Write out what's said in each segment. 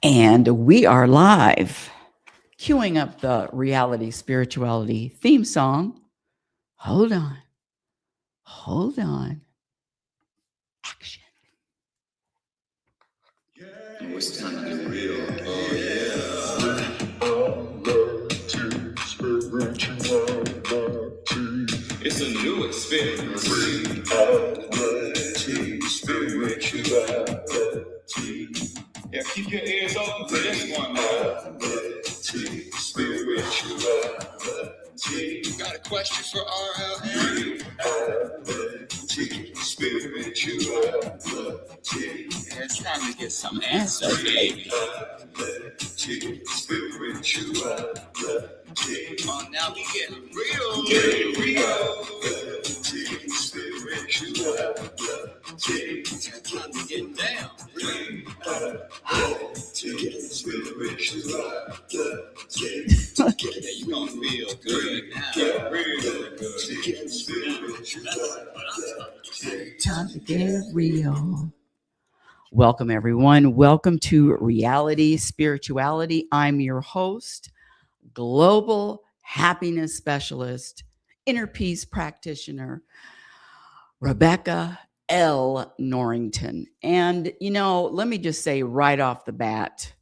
And we are live, queuing up the reality spirituality theme song. Hold on, hold on. Action. Oh, it's time to get real. Oh, yeah. It's a new experience. Reality, spirituality. Yeah, keep your ears open for this one, man. Reality, spirituality. You got a question for RLN? Reality, spirituality. Yeah, trying to get some answer, baby. Reality, spirituality. Oh, now we getting real. Getting real. Reality, spirituality. Time to get down. Reality, spirituality. Yeah, you gonna feel good now. Get real good. Spirituality. Time to get real. Welcome, everyone. Welcome to Reality Spirituality. I'm your host, global happiness specialist, inner peace practitioner, Rebecca L. Norrington. And, let me just say right off the bat,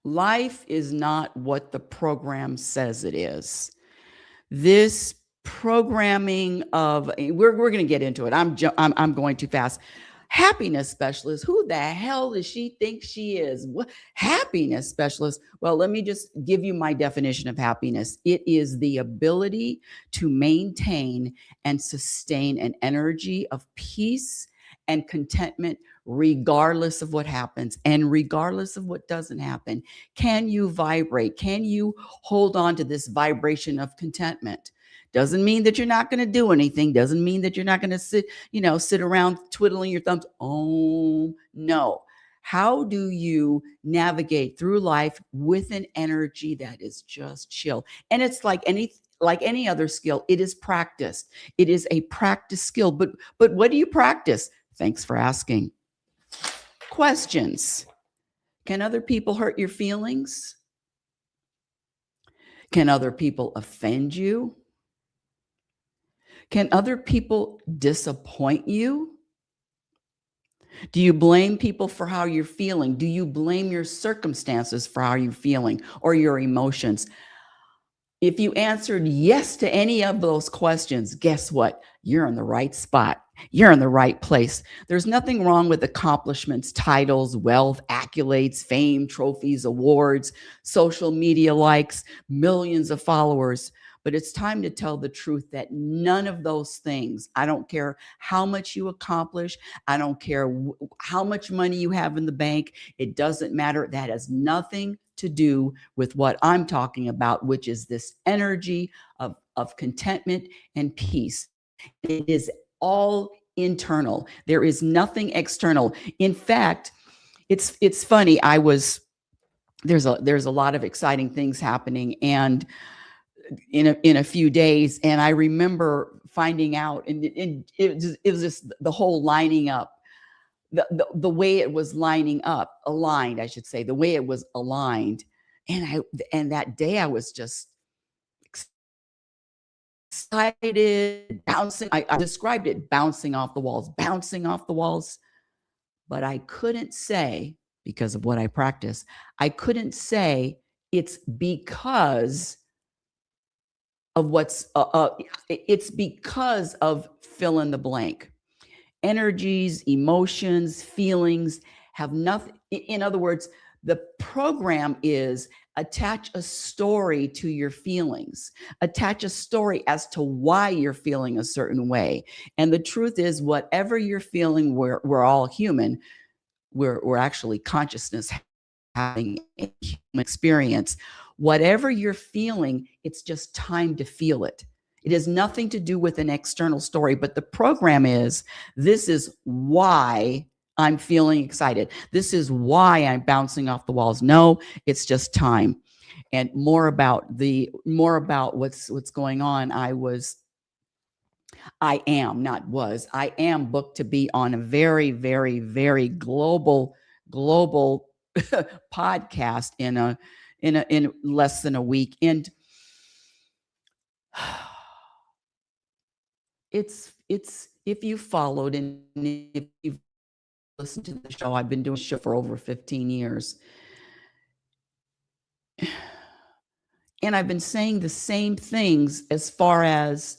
life is not what the program says it is. This programming of we're going to get into it. I'm going too fast. Happiness specialist. Who the hell does she think she is? What happiness specialist? Well, let me just give you my definition of happiness. It is the ability to maintain and sustain an energy of peace and contentment regardless of what happens and regardless of what doesn't happen. Can you vibrate? Can you hold on to this vibration of contentment? Doesn't mean that you're not going to do anything. Doesn't mean that you're not going to sit around twiddling your thumbs. Oh, no. How do you navigate through life with an energy that is just chill? And it's like any other skill, it is practiced. It is a practice skill. But what do you practice? Thanks for asking. Questions. Can other people hurt your feelings? Can other people offend you? Can other people disappoint you? Do you blame people for how you're feeling? Do you blame your circumstances for how you're feeling or your emotions? If you answered yes to any of those questions, guess what? You're in the right spot. You're in the right place. There's nothing wrong with accomplishments, titles, wealth, accolades, fame, trophies, awards, social media likes, millions of followers. But it's time to tell the truth that none of those things, I don't care how much you accomplish, I don't care how much money you have in the bank, it doesn't matter. That has nothing to do with what I'm talking about, which is this energy of contentment and peace. It is all internal. There is nothing external. In fact, it's funny. There's a lot of exciting things happening, and in a few days, and I remember finding out, and it was just the whole lining up. The way it was aligned, I should say, the way it was aligned. And that day I was just excited, bouncing. I described it bouncing off the walls, but I couldn't say, because of what I practice, I couldn't say it's because of it's because of fill in the blank. Energies, emotions, feelings have nothing. In other words, the program is attach a story to your feelings, attach a story as to why you're feeling a certain way. And the truth is, whatever you're feeling, we're all human. We're actually consciousness having a human experience. Whatever you're feeling, it's just time to feel it. It has nothing to do with an external story, but the program is, this is why I'm feeling excited. This is why I'm bouncing off the walls. No, it's just time. And more about what's going on. I was I am, not was, I am booked to be on a very, very, very global podcast in less than a week. And it's if you followed and if you've listened to the show, I've been doing the show for over 15 years. And I've been saying the same things as far as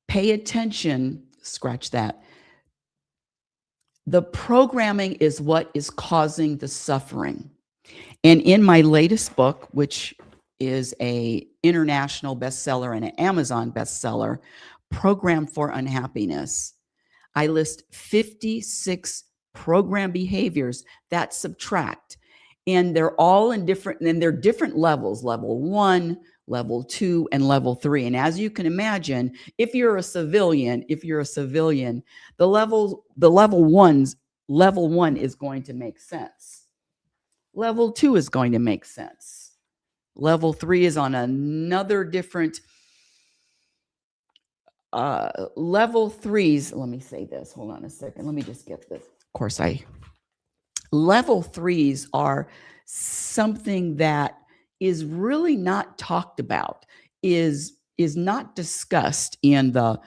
pay attention, scratch that. The programming is what is causing the suffering. And in my latest book, which is a international bestseller and an Amazon bestseller, Program for Unhappiness, I list 56 program behaviors that subtract. And they're all in different, and they're different levels, level 1, level 2, and level 3. And as you can imagine, if you're a civilian, the level 1 is going to make sense. Level 2 is going to make sense. Level 3 is on another different level 3s. Let me say this. Hold on a second. Let me just get this. Of course, level 3s are something that is really not talked about, is not discussed in the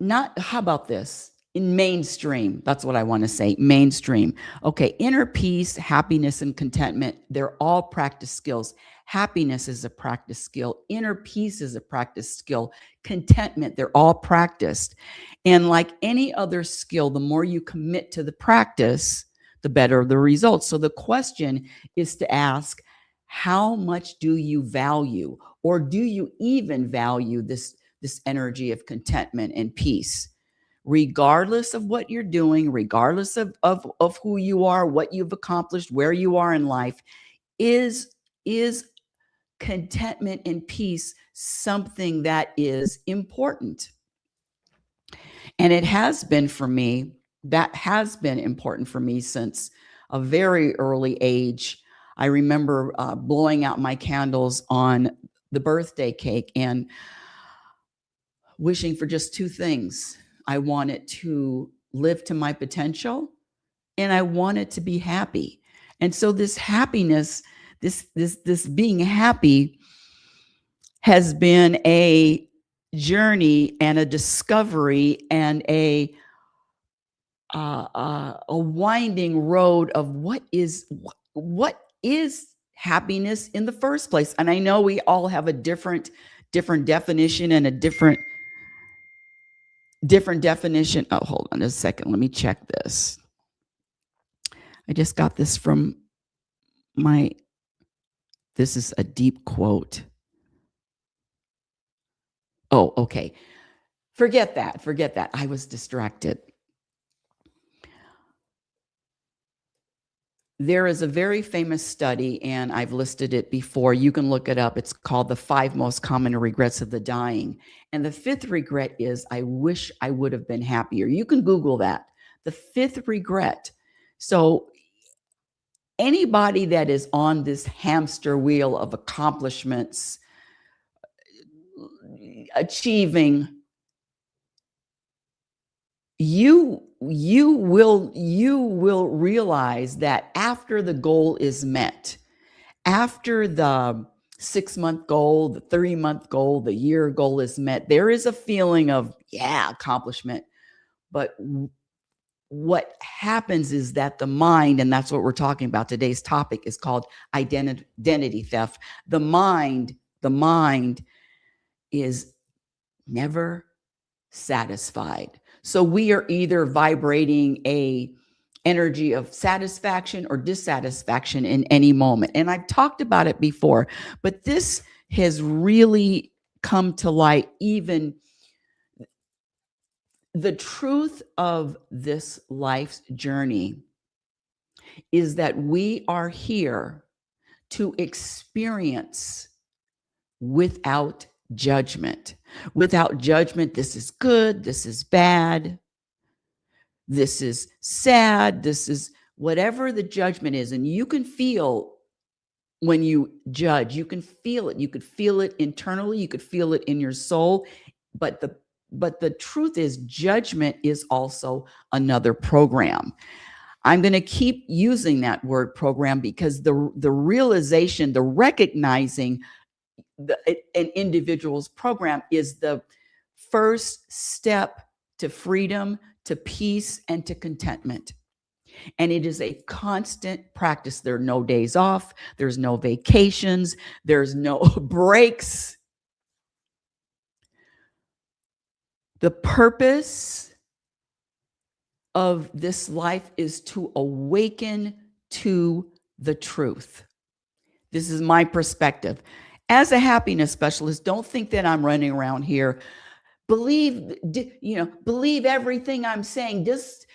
how about this? In mainstream, that's what I want to say, mainstream. Okay, inner peace, happiness, and contentment, they're all practice skills. Happiness is a practice skill. Inner peace is a practice skill. Contentment, they're all practiced. And like any other skill, the more you commit to the practice, the better the results. So the question is to ask, how much do you value, or do you even value this energy of contentment and peace? Regardless of what you're doing, regardless of who you are, what you've accomplished, where you are in life, is contentment and peace something that is important? And it has been for me, that has been important for me since a very early age. I remember blowing out my candles on the birthday cake and wishing for just two things. I wanted to live to my potential, and I wanted to be happy. And so this happiness, this being happy has been a journey and a discovery and a winding road of what is happiness in the first place. And I know we all have a different definition and a different definition. Oh, hold on a second. Let me check this. I just got this from this is a deep quote. Oh, okay. Forget that. I was distracted. There is a very famous study, and I've listed it before. You can look it up. It's called The 5 Most Common Regrets of the Dying. And the 5th regret is, I wish I would have been happier. You can Google that. The 5th regret. So anybody that is on this hamster wheel of accomplishments, achieving, you will realize that after the goal is met, after the 6-month goal, the 3-month goal, the year goal is met, there is a feeling of, accomplishment. But what happens is that the mind, and that's what we're talking about, today's topic is called identity theft. The mind is never satisfied. So we are either vibrating a energy of satisfaction or dissatisfaction in any moment. And I've talked about it before, but this has really come to light. Even the truth of this life's journey is that we are here to experience without judgment. Without judgment, this is good, this is bad, this is sad, this is whatever the judgment is. And you can feel when you judge. You can feel it. You could feel it internally. You could feel it in your soul. But the truth is, judgment is also another program. I'm going to keep using that word program because the realization, the recognizing an individual's program is the first step to freedom, to peace, and to contentment. And it is a constant practice. There are no days off. There's no vacations. There's no breaks. The purpose of this life is to awaken to the truth. This is my perspective. As a happiness specialist, don't think that I'm running around here. Believe everything I'm saying. Just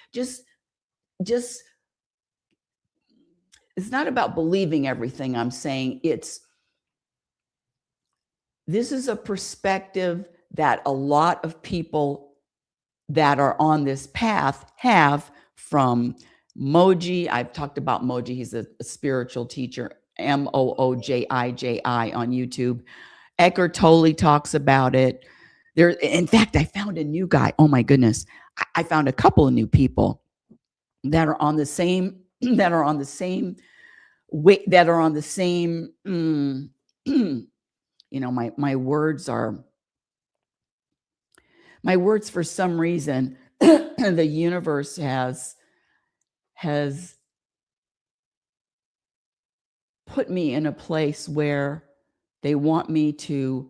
it's not about believing everything I'm saying. This is a perspective that a lot of people that are on this path have, from Moji. I've talked about Moji. He's a spiritual teacher, Moojiji on YouTube. Eckhart Tolle talks about it. In fact, I found a new guy. Oh my goodness. I found a couple of new people that are on the same way, that are on the same, my words for some reason, the universe has put me in a place where they want me to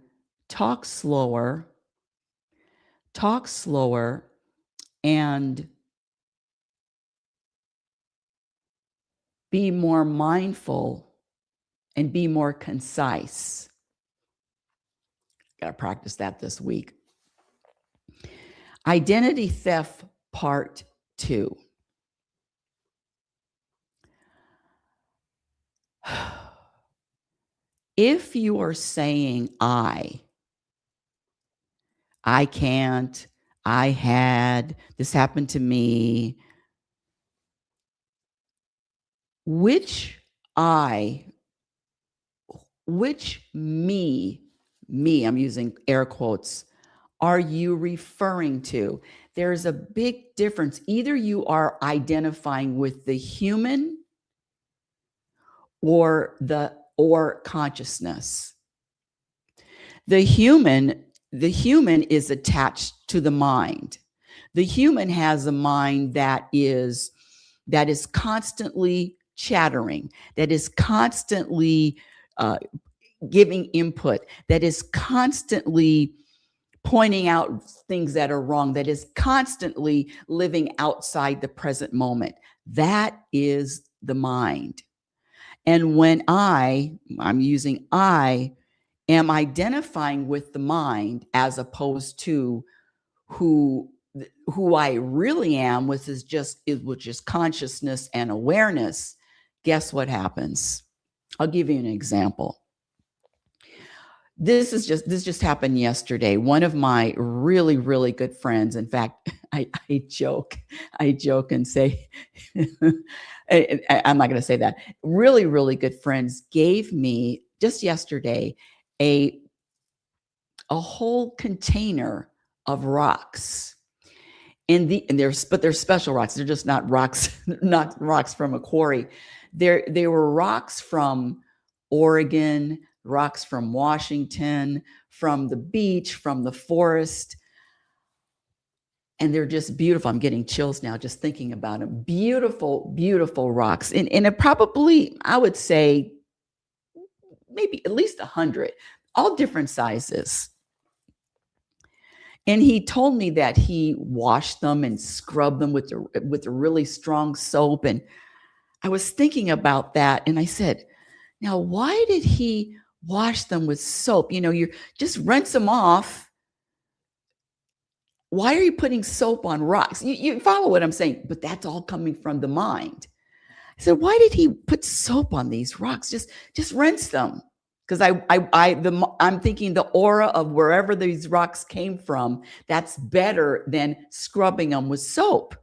talk slower, and be more mindful and be more concise. Got to practice that this week. Identity theft part 2. If you are saying I can't, I had, this happened to me, which me, I'm using air quotes, are you referring to? There's a big difference. Either you are identifying with the human or consciousness. The human is attached to the mind. The human has a mind that is constantly chattering, that is constantly giving input, that is constantly pointing out things that are wrong, that is constantly living outside the present moment. That is the mind. And when I'm using I am identifying with the mind as opposed to who I really am, which is consciousness and awareness, guess what happens? I'll give you an example. This just happened yesterday. One of my really, really good friends, in fact, I joke and say, I'm not going to say that. Really, really good friends gave me just yesterday a whole container of rocks. And they're special rocks. They're just not rocks, not rocks from a quarry. They were rocks from Oregon, rocks from Washington, from the beach, from the forest. And they're just beautiful. I'm getting chills now just thinking about them. Beautiful, beautiful rocks. And it probably, I would say, maybe at least 100, all different sizes. And he told me that he washed them and scrubbed them with a really strong soap. And I was thinking about that. And I said, now, why did he wash them with soap? You just rinse them off. Why are you putting soap on rocks? You follow what I'm saying, but that's all coming from the mind. I said, why did he put soap on these rocks? Just rinse them. Because I'm thinking the aura of wherever these rocks came from, that's better than scrubbing them with soap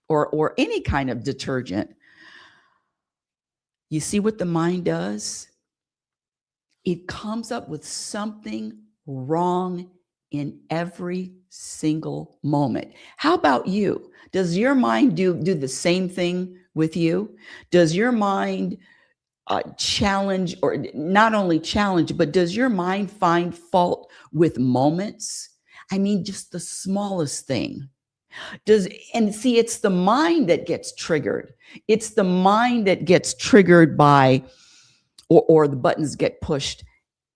or any kind of detergent. You see what the mind does? it comes up with something wrong in every single moment. How about you? Does your mind do the same thing with you? Does your mind challenge, or not only challenge, but does your mind find fault with moments? I mean, just the smallest thing. And see, it's the mind that gets triggered. It's the mind that gets triggered by, or the buttons get pushed.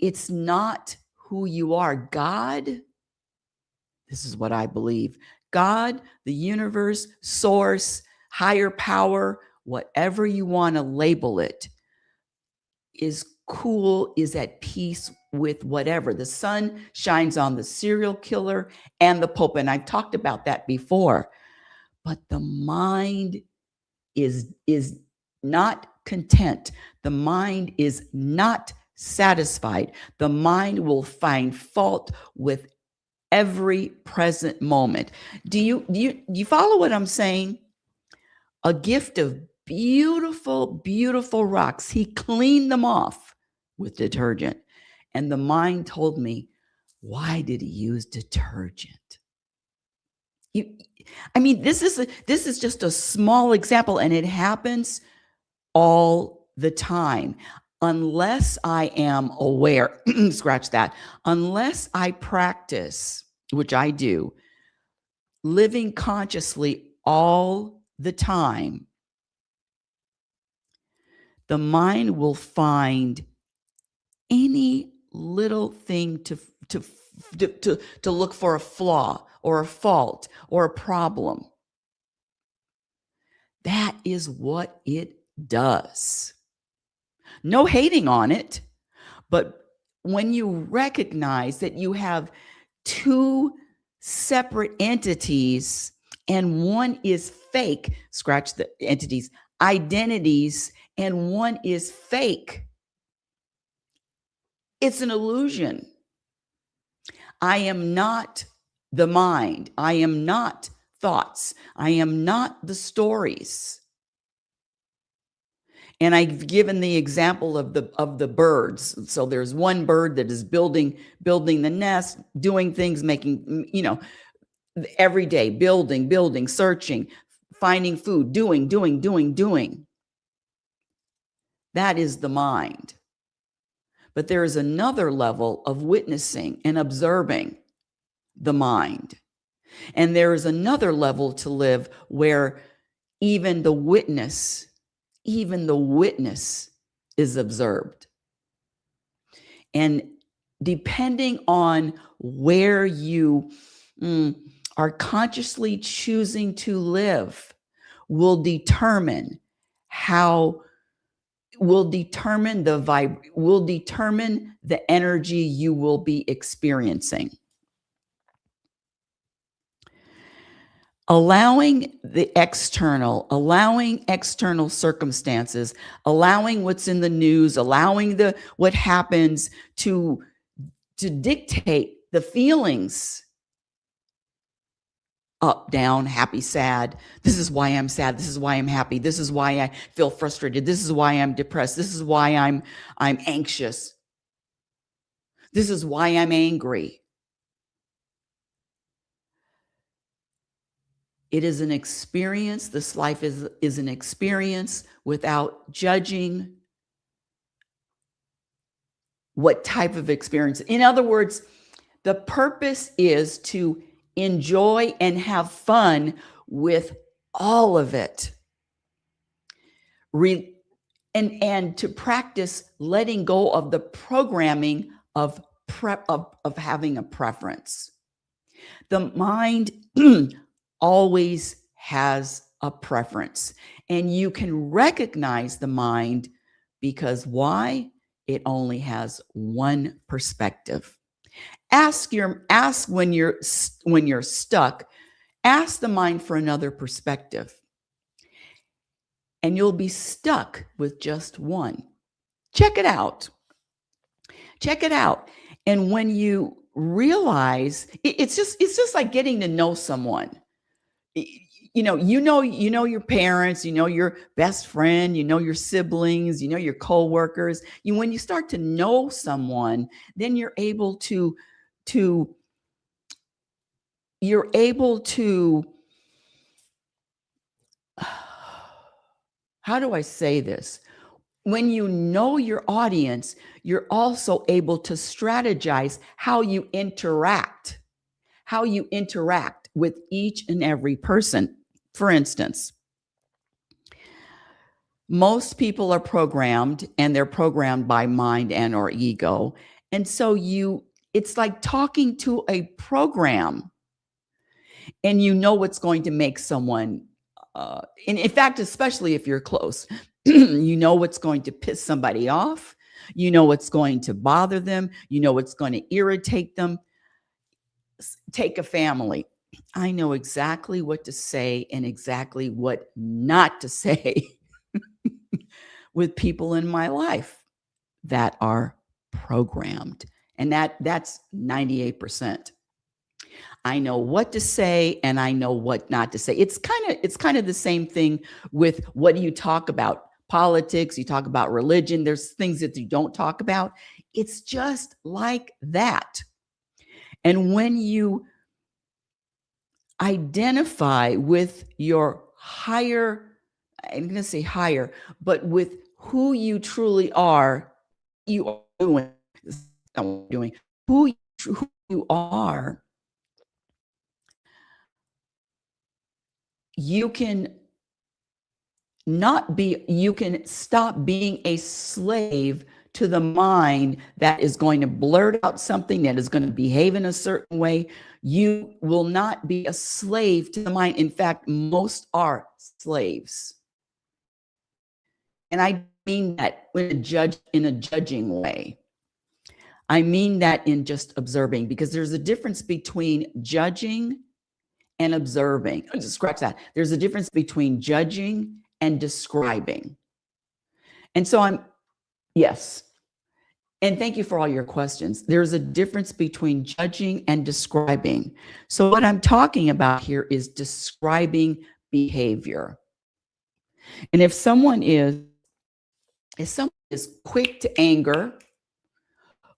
It's not who you are. God, this is what I believe. God, the universe, source, higher power, whatever you want to label it, is cool, is at peace with whatever. The sun shines on the serial killer and the Pope. And I've talked about that before. But the mind is not content. The mind is not satisfied. The mind will find fault with every present moment. Do you follow what I'm saying? A gift of beautiful, beautiful rocks. He cleaned them off with detergent. And the mind told me, why did he use detergent? This is just a small example, and it happens all the time. Unless I am aware, scratch that, unless I practice, which I do, living consciously all the time, the mind will find any little thing to look for a flaw or a fault or a problem. That is what it does. No hating on it, but when you recognize that you have two separate entities and one is fake, scratch the entities, identities, and one is fake, it's an illusion. I am not the mind. I am not thoughts. I am not the stories. And I've given the example of the birds. So there's one bird that is building the nest, doing things, making, every day, building, searching, finding food, doing. That is the mind. But there is another level of witnessing and observing the mind. And there is another level to live where even the witness is observed. And depending on where you are consciously choosing to live will determine the energy you will be experiencing. Allowing external circumstances, allowing what's in the news, allowing what happens to dictate the feelings. Up, down, happy, sad. This is why I'm sad. This is why I'm happy. This is why I feel frustrated. This is why I'm depressed. This is why I'm anxious. This is why I'm angry. It is an experience. This life is an experience without judging what type of experience. In other words, the purpose is to enjoy and have fun with all of it. And to practice letting go of the programming of having a preference. The mind always has a preference, and you can recognize the mind because why? It only has one perspective. Ask when you're stuck, ask the mind for another perspective. And you'll be stuck with just one. Check it out. And when you realize, it's just like getting to know someone. your parents, your best friend, your siblings, your coworkers. When you start to know someone, then you're able to how do I say this? When you know your audience, you're also able to strategize how you interact with each and every person. For instance, most people are programmed, and they're programmed by mind and or ego. And so it's like talking to a program, and you know what's going to make someone, and in fact, especially if you're close, you know what's going to piss somebody off. You know what's going to bother them. You know what's going to irritate them. Take a family. I know exactly what to say and exactly what not to say with people in my life that are programmed. And that's 98%. I know what to say and I know what not to say. It's kind of the same thing with what do you talk about? Politics, you talk about religion, there's things that you don't talk about. It's just like that. And when you identify with your higher, I'm going to say higher, but with who you truly are, you are doing who you are, you can stop being a slave to the mind that is going to blurt out something, that is going to behave in a certain way. You will not be a slave to the mind. In fact, most are slaves. And I mean that in a judging way. I mean that in just observing, because there's a difference between judging and observing. Just scratch that. There's a difference between judging and describing. And so yes. And thank you for all your questions. There's a difference between judging and describing. So what I'm talking about here is describing behavior. And if someone is quick to anger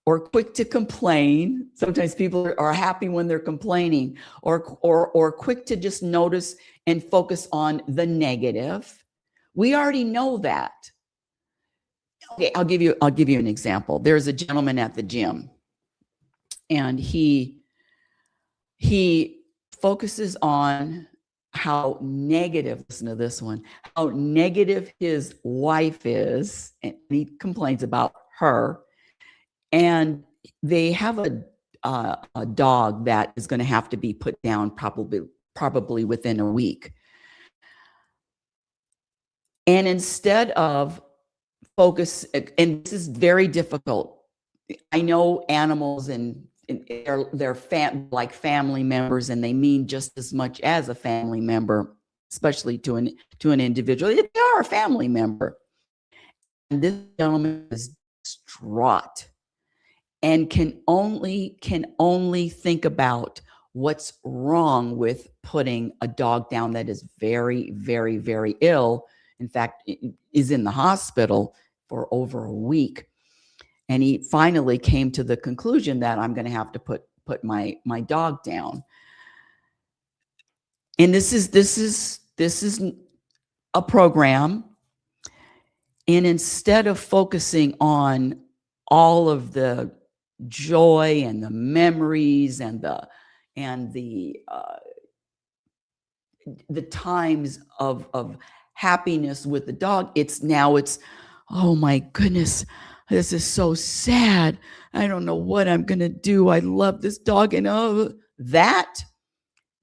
or quick to complain, sometimes people are happy when they're complaining, or quick to just notice and focus on the negative, we already know that. Okay, I'll give you an example. There's a gentleman at the gym, and he focuses on how negative, listen to this one, how negative his wife is, and he complains about her. And they have a dog that is going to have to be put down probably within a week. And instead of focus, and this is very difficult. I know animals and they're like family members, and they mean just as much as a family member, especially to an individual. They are a family member. And this gentleman is distraught and can only think about what's wrong with putting a dog down that is very, very, very ill. In fact, is in the hospital for over a week. And he finally came to the conclusion that I'm going to have to put my dog down. And this is a program. And instead of focusing on all of the joy and the memories and the times of happiness with the dog, it's oh my goodness, this is so sad. I don't know what I'm going to do. I love this dog. And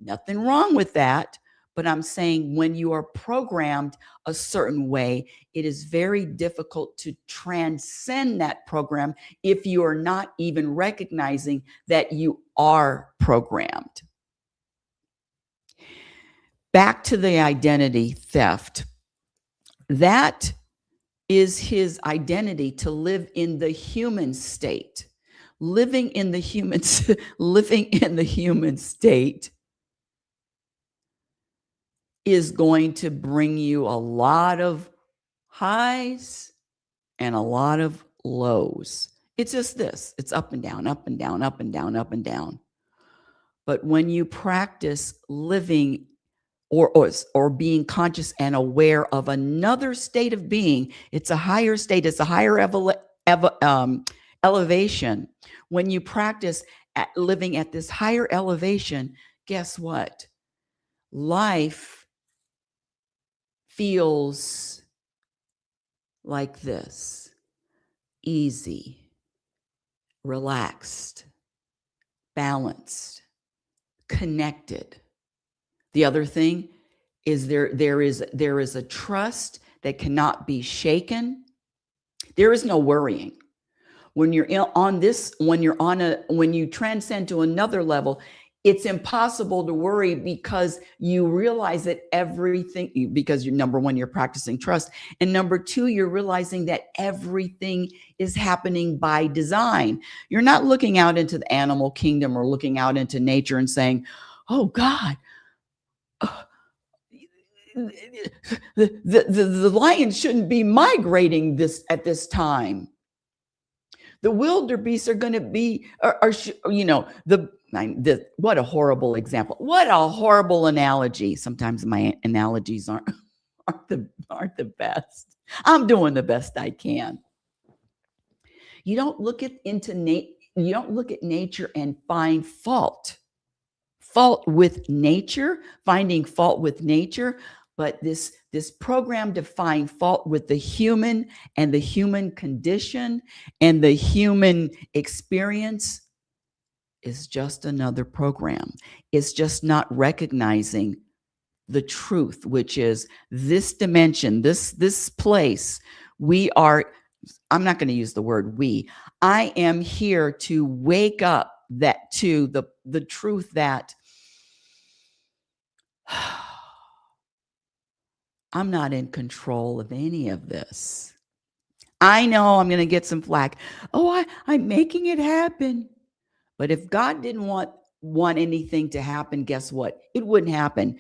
nothing wrong with that. But I'm saying when you are programmed a certain way, it is very difficult to transcend that program if you are not even recognizing that you are programmed. Back to the identity theft. That is his identity, to live in the human state. Living in the human state is going to bring you a lot of highs and a lot of lows. It's just this. It's up and down, up and down, up and down, up and down. But when you practice living or being conscious and aware of another state of being, it's a higher state, it's a higher elevation. When you practice living at this higher elevation, guess what? Life feels like this: easy, relaxed, balanced, connected. The other thing is there is a trust that cannot be shaken. There is no worrying. When you're when you transcend to another level, it's impossible to worry because you realize that everything, because you're, number one, you're practicing trust. And number two, you're realizing that everything is happening by design. You're not looking out into the animal kingdom or looking out into nature and saying, oh God, the lion shouldn't be migrating at this time. The wildebeests are going to be, what a horrible example. What a horrible analogy. Sometimes my analogies aren't the best. I'm doing the best I can. You don't look at nature and find fault with nature, finding fault with nature. But this program to find fault with the human and the human condition and the human experience is just another program. It's just not recognizing the truth, which is this dimension, this place. I'm not going to use the word we. I am here to wake up to the truth that I'm not in control of any of this. I know I'm going to get some flack. Oh, I'm making it happen. But if God didn't want anything to happen, guess what? It wouldn't happen.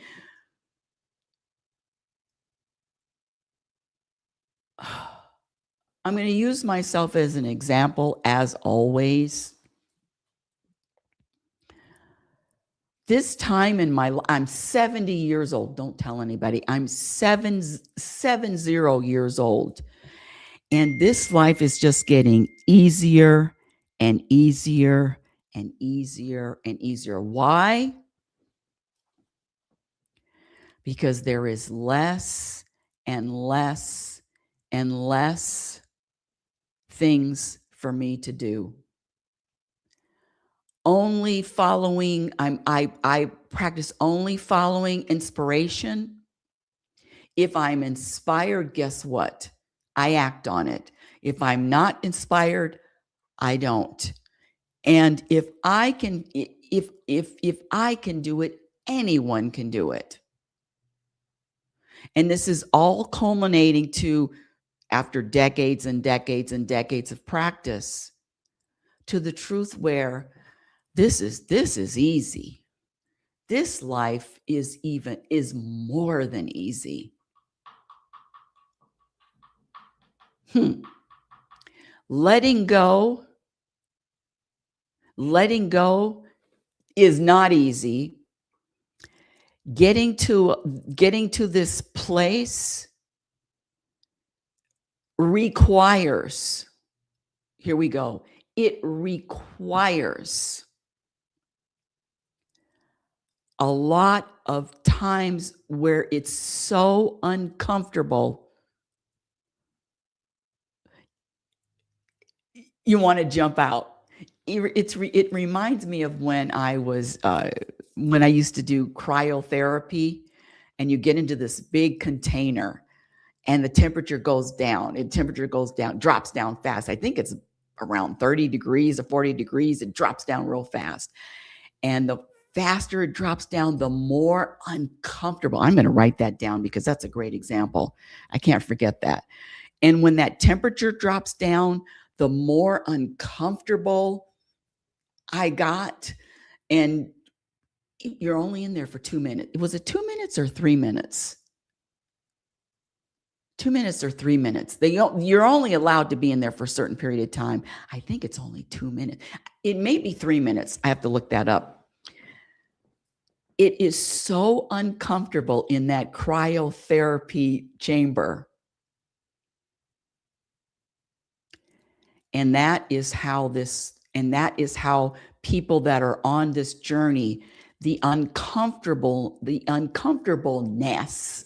I'm going to use myself as an example, as always. This time in my life, I'm 70 years old. Don't tell anybody. I'm 70 years old. And this life is just getting easier and easier and easier and easier. Why? Because there is less and less and less things for me to do. I practice only following inspiration. If I'm inspired, guess what? I act on it. If I'm not inspired, I don't. And if I can do it, anyone can do it. And this is all culminating to, after decades and decades and decades of practice, to the truth where this is easy. This life is more than easy. Letting go is not easy. Getting to this place requires, here we go, it requires a lot of times where it's so uncomfortable, you want to jump out. It reminds me of when I used to do cryotherapy, and you get into this big container and the temperature goes down. Drops down fast. I think it's around 30 degrees or 40 degrees. It drops down real fast. And the faster it drops down, the more uncomfortable. I'm going to write that down because that's a great example. I can't forget that. And when that temperature drops down, the more uncomfortable I got. And You're only in there for 2 minutes. Was it 2 minutes or 3 minutes? 2 minutes or 3 minutes. You're only allowed to be in there for a certain period of time. I think it's only 2 minutes. It may be 3 minutes. I have to look that up. It is so uncomfortable in that cryotherapy chamber. And that is how people that are on this journey, the uncomfortableness,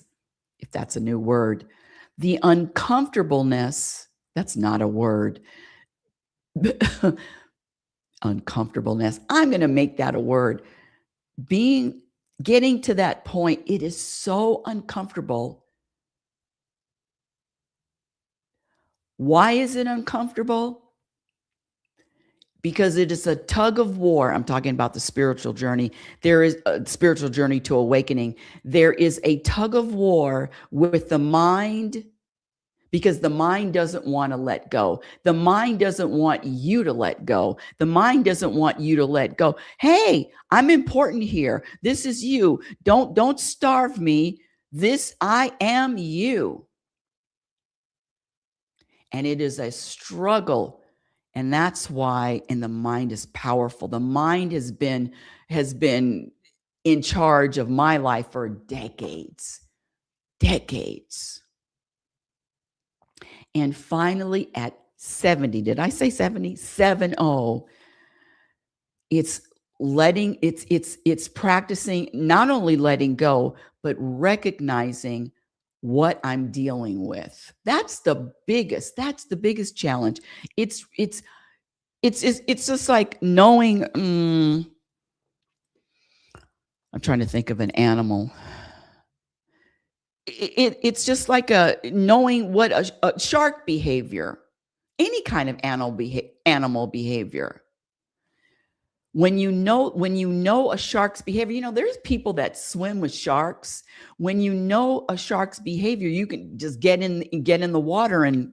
if that's a new word, the uncomfortableness, that's not a word. Uncomfortableness. I'm going to make that a word. Getting to that point, it is so uncomfortable. Why is it uncomfortable? Because it is a tug of war. I'm talking about the spiritual journey. There is a spiritual journey to awakening. There is a tug of war with the mind, because the mind doesn't want to let go. The mind doesn't want you to let go. The mind doesn't want you to let go. Hey, I'm important here. This is you. Don't starve me. I am you. And it is a struggle. And that's why, and the mind is powerful. The mind has been in charge of my life for decades. And finally at 70, did I say 70? 70. It's practicing not only letting go, but recognizing what I'm dealing with. That's the biggest challenge. It's just like knowing, I'm trying to think of an animal. It's just like knowing what a shark behavior, any kind of animal behavior. When you know a shark's behavior, there's people that swim with sharks. When you know a shark's behavior, you can just get in the water and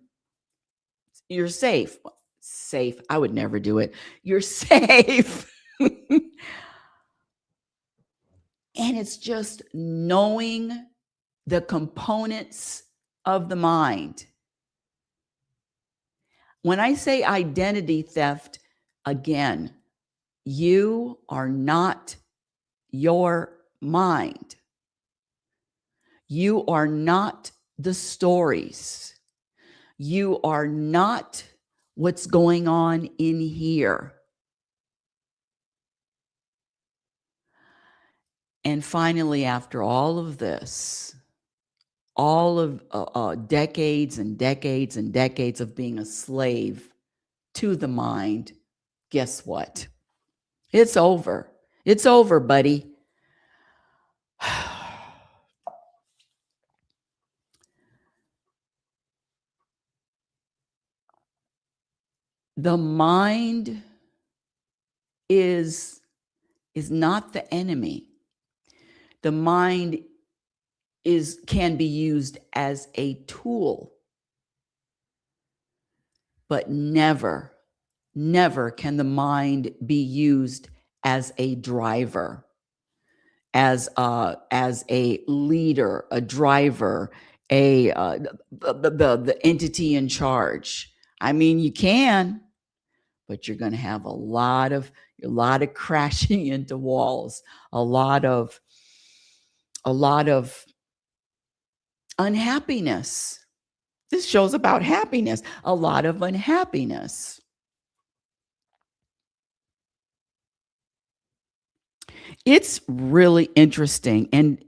you're safe. Safe. I would never do it. You're safe. And it's just knowing the components of the mind. When I say identity theft, again, you are not your mind. You are not the stories. You are not what's going on in here. And finally, after all of this, all of decades and decades and decades of being a slave to the mind, guess what? It's over. It's over, buddy. The mind is not the enemy. The mind can be used as a tool, but never can the mind be used as a driver, as a leader, a driver, the entity in charge. I mean, you can, but you're going to have a lot of crashing into walls, a lot of unhappiness. This show's about happiness, a lot of unhappiness. It's really interesting. And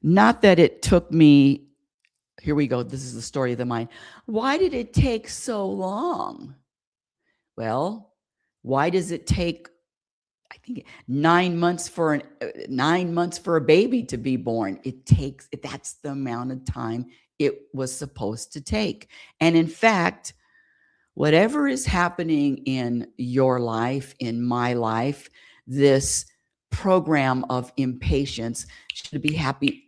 not that it took me, here we go. This is the story of the mind. Why did it take so long? Well, why does it take, I think, 9 months for a baby to be born? That's the amount of time it was supposed to take. And in fact, whatever is happening in your life, in my life, this program of impatience should be happy.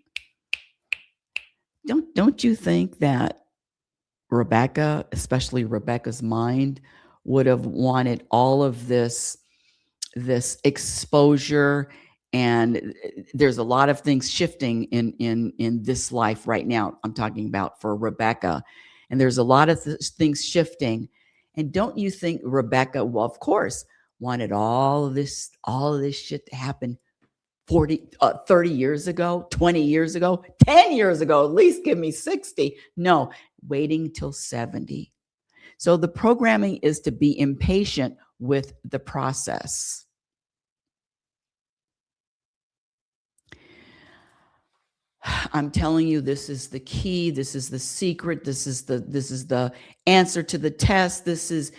Don't you think that Rebecca, especially Rebecca's mind, would have wanted all of this exposure, and there's a lot of things shifting in this life right now. I'm talking about for Rebecca, and there's a lot of things shifting. And don't you think Rebecca, well, of course, wanted all of this shit to happen 30 years ago, 20 years ago, 10 years ago, at least give me 60. No, waiting till 70. So the programming is to be impatient with the process. I'm telling you, this is the key. This is the secret. This is the answer to the test. This is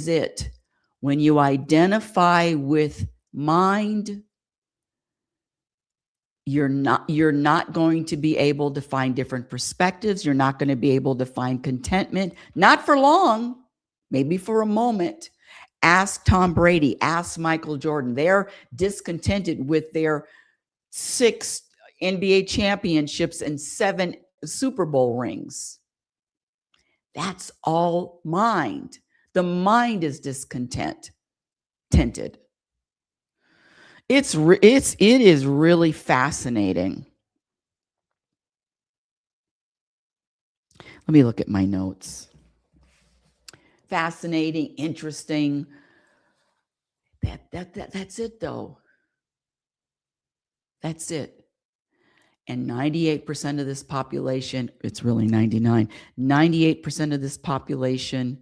it. When you identify with mind, you're not going to be able to find different perspectives. You're not going to be able to find contentment, not for long, maybe for a moment. Ask Tom Brady, ask Michael Jordan. They're discontented with their 6 NBA championships and 7 Super Bowl rings. That's all mind. The mind is discontented. It is really fascinating. Let me look at my notes. Fascinating, interesting. That's it though. That's it. And 98% of this population, it's really 99, 98% of this population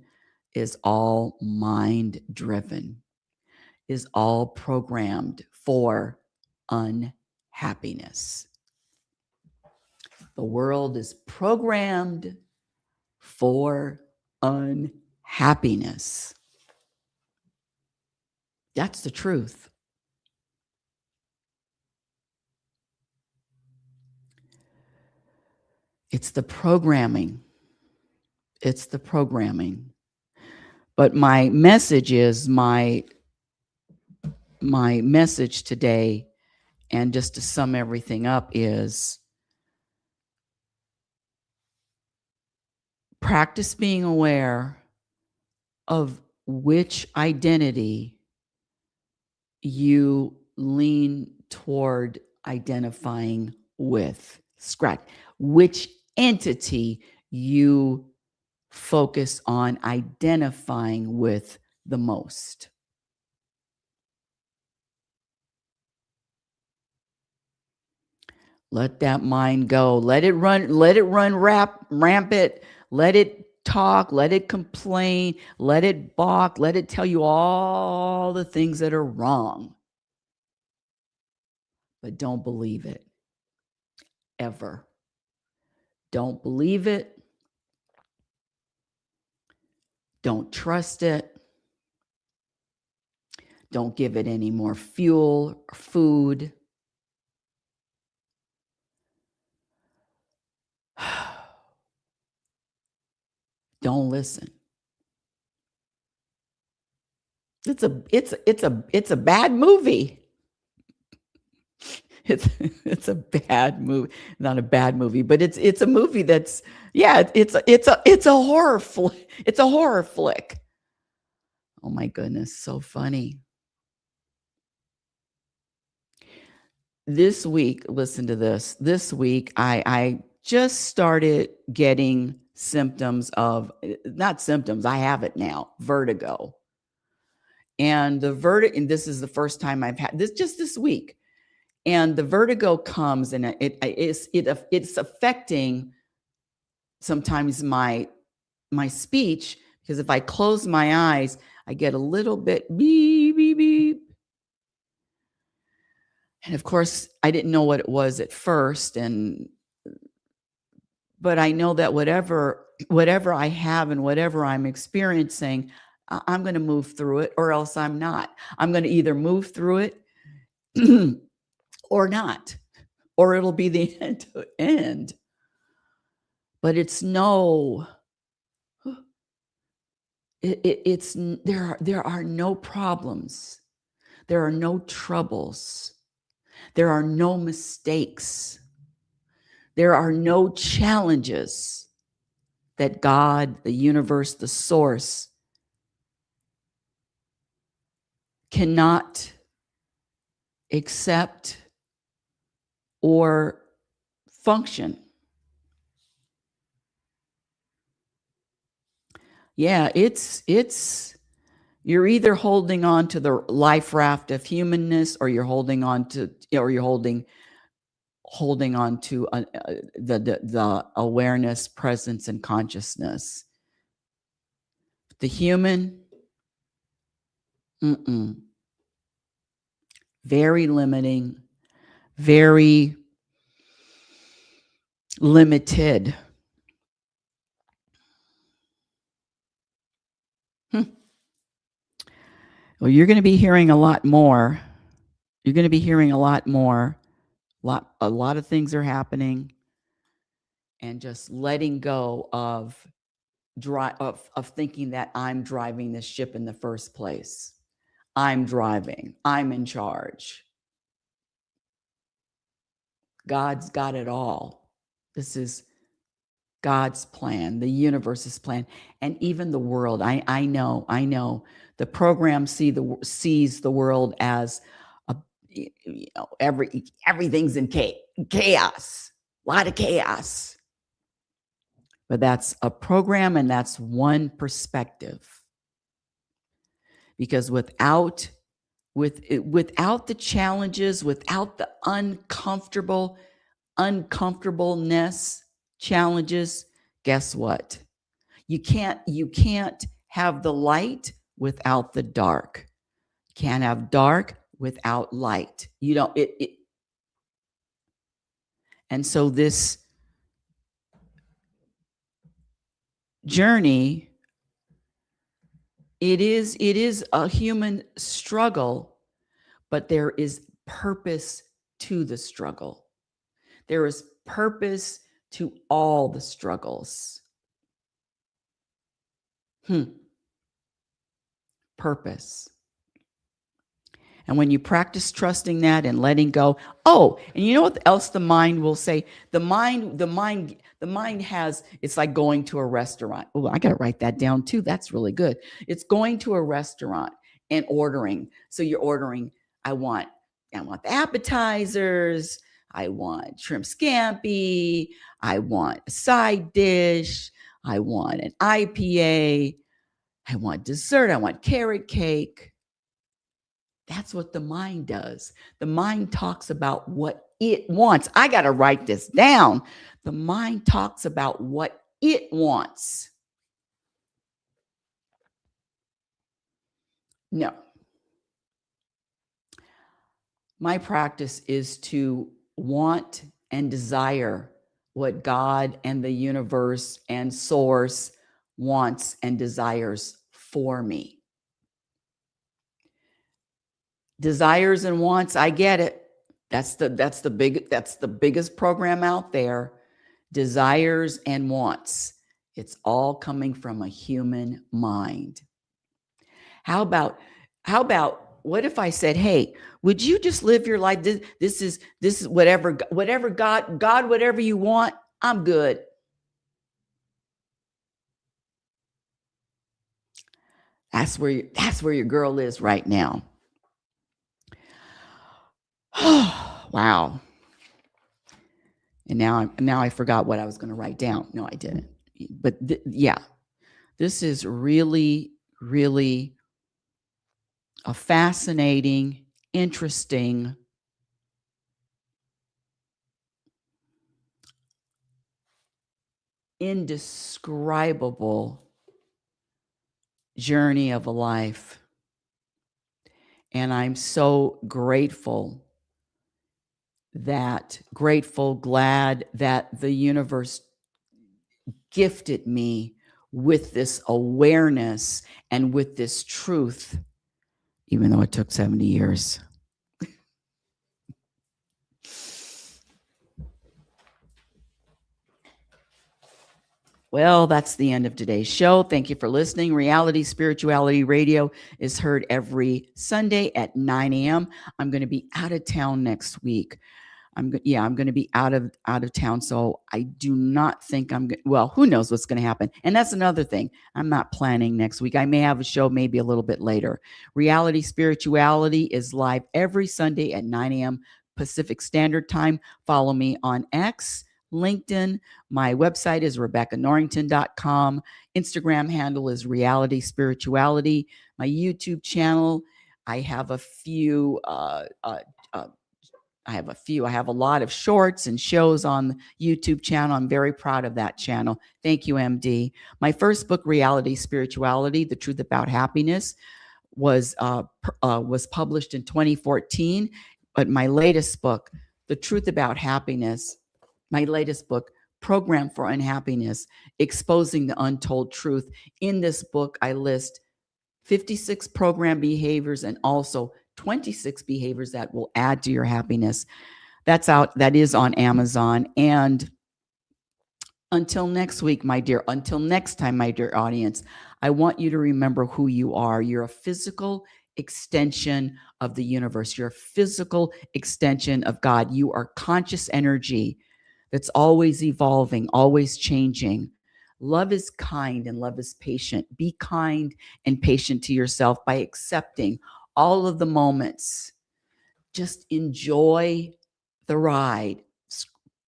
is all mind driven, is all programmed for unhappiness. The world is programmed for unhappiness. That's the truth. It's the programming. It's the programming. But my message is my message today, and just to sum everything up, is practice being aware of which identity you lean toward identifying with. Which entity you focus on identifying with the most. Let that mind go. Let it run rampant. Let it talk. Let it complain. Let it balk. Let it tell you all the things that are wrong. But don't believe it. Ever. Don't believe it. Don't trust it. Don't give it any more fuel or food. Don't listen. It's a bad movie. It's a bad movie. Not a bad movie, but it's a movie that's, yeah, it's a horror flick. It's a horror flick. Oh my goodness, so funny. This week, listen to this. This week, I just started getting symptoms of, not symptoms, I have it now, vertigo. And the vertigo, and this is the first time I've had this, just this week. And the vertigo comes, and it's affecting sometimes my speech, because if I close my eyes, I get a little bit beep, beep, beep. And of course, I didn't know what it was at first, but I know that whatever I have and whatever I'm experiencing, I'm going to move through it, or else I'm not. I'm going to either move through it or not, or it'll be the end. But it's no, it's there are no problems, there are no troubles, there are no mistakes, there are no challenges that God, the universe, the source cannot accept or function. Yeah, it's you're either holding on to the life raft of humanness, or you're holding on to, or you're holding on to the awareness, presence, and consciousness. The human, very limiting, very limited. Well, you're going to be hearing a lot more. You're going to be hearing a lot more. A lot of things are happening, and just letting go of thinking that I'm driving this ship in the first place. I'm driving. I'm in charge. God's got it all. This is God's plan, the universe's plan, and even the world. I know. The program sees the world as everything's in chaos, a lot of chaos. But that's a program, and that's one perspective. Because without the challenges, without the uncomfortableness challenges, guess what? You can't have the light without the dark. You can't have dark without light. You don't and so this journey, it is a human struggle, but there is purpose to the struggle. There is purpose to all the struggles. Purpose. And when you practice trusting that and letting go, and you know what else the mind will say? The mind has, it's like going to a restaurant. Oh, I got to write that down too. That's really good. It's going to a restaurant and ordering. So you're ordering, I want the appetizers. I want shrimp scampi. I want a side dish. I want an IPA. I want dessert. I want carrot cake. That's what the mind does. The mind talks about what it wants. I got to write this down. The mind talks about what it wants. No. My practice is to want and desire what God and the universe and source wants and desires for me. Desires and wants, I get it. That's the biggest program out there. Desires and wants. It's all coming from a human mind. How about what if I said, hey, would you just live your life? This is whatever God, whatever you want, I'm good. That's where your girl is right now. Wow. And now I forgot what I was going to write down. No, I didn't. But this is really, really a fascinating, interesting, indescribable journey of a life. And I'm so grateful, glad that the universe gifted me with this awareness and with this truth, even though it took 70 years. Well, that's the end of today's show. Thank you for listening. Reality Spirituality Radio is heard every Sunday at 9 a.m. I'm going to be out of town next week. I'm going to be out of town, so I do not think I'm going. Well, who knows what's going to happen? And that's another thing. I'm not planning next week. I may have a show maybe a little bit later. Reality Spirituality is live every Sunday at 9 a.m. Pacific Standard Time. Follow me on X, LinkedIn. My website is RebeccaNorrington.com. Instagram handle is Reality Spirituality. My YouTube channel, I have a few. I have a lot of shorts and shows on the YouTube channel. I'm very proud of that channel. Thank you, MD. My first book, Reality Spirituality: The Truth About Happiness, was published in 2014. But my latest book, The Truth About Happiness, my latest book, Program for Unhappiness: Exposing the Untold Truth. In this book, I list 56 program behaviors and also 26 behaviors that will add to your happiness. That is on Amazon. And until next week, until next time, my dear audience, I want you to remember who you are. You're a physical extension of the universe. You're a physical extension of God. You are conscious energy that's always evolving, always changing. Love is kind and love is patient. Be kind and patient to yourself by accepting all of the moments. Just enjoy the ride.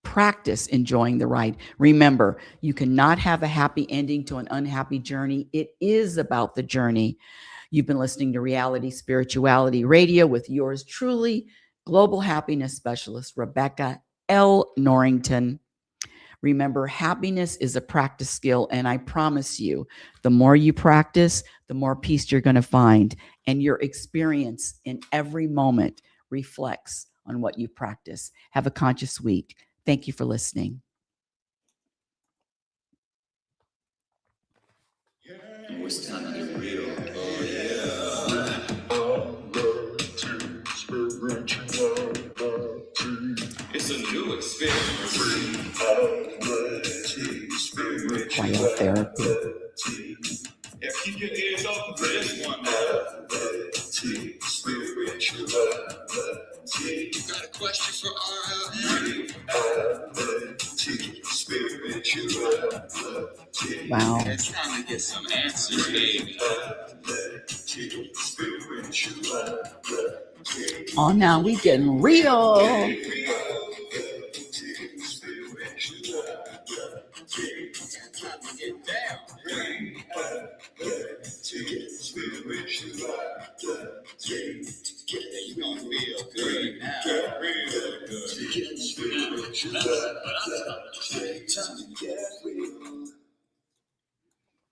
Practice enjoying the ride. Remember, you cannot have a happy ending to an unhappy journey. It is about the journey. You've been listening to Reality Spirituality Radio with yours truly, Global Happiness Specialist Rebecca L. Norrington. Remember, happiness is a practice skill, and I promise you, the more you practice, the more peace you're going to find, and your experience in every moment reflects on what you practice. Have a conscious week. Thank you for listening. Oh, it's time to get real. Oh, yeah. It's a new experience. Cryotherapy. Yeah, keep your ears open for this one. You got a question for RL? Wow. It's time to get some answers, baby. Oh, now we getting real. Get down. You gonna feel good now. Real good.